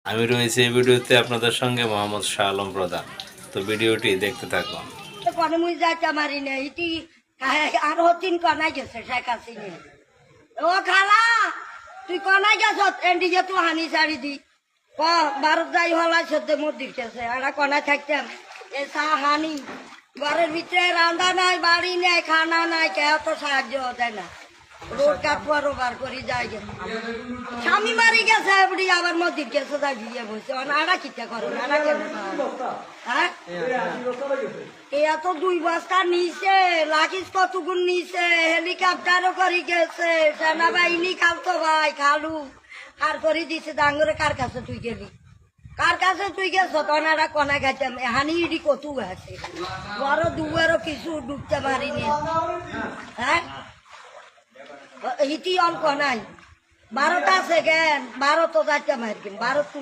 আমি রয়েছি এই ভিডিওতে আপনাদের সঙ্গে মোহাম্মদ শাহ আলম প্রধান। তো ভিডিওটি দেখতে থাকুন। কোনে মুই যাইতে মারি না ইতি আর হতিন কনাই গেছে শেখ হাসিনা ও খালা তুই কনাই গেছ এন্ডি যে তুই হানি ছাড়ি দি ক ভারত যাই হলাই সদ্য মন্দির গেছে আমরা কনাই থাকতাম এ চা হানি ঘরের ভিতরে রান্না নাই বাড়ি নাই খানা নাই কেউ তো সাহায্য দেয় না রোড কাটুয়ারও বার করে যাই গেছে স্বামী মারি গেছে এবারে আবার মন্দির গেছে যাই বিয়ে বসে আড়া কিটা করে আড়া কেন হ্যাঁ এত 2 বস্তা নিছে লাখিস কতগুণ নিছে হেলিকপ্টারও করে গেছে সেনাবাহিনী খালতো ভাই খালু আর করে দিছে ডাঙ্গরে কার কাছে তুই গেলি কার কাছে তুই গেছ তনারা কনা খাইতাম হানি ইডি কতু আছে বড় দুয়ারও কিছু ডুবতে পারিনি হ্যাঁ হিতি অঙ্ক নাই 12টা সেকেন্ড 12 তো যাইতে মারি 12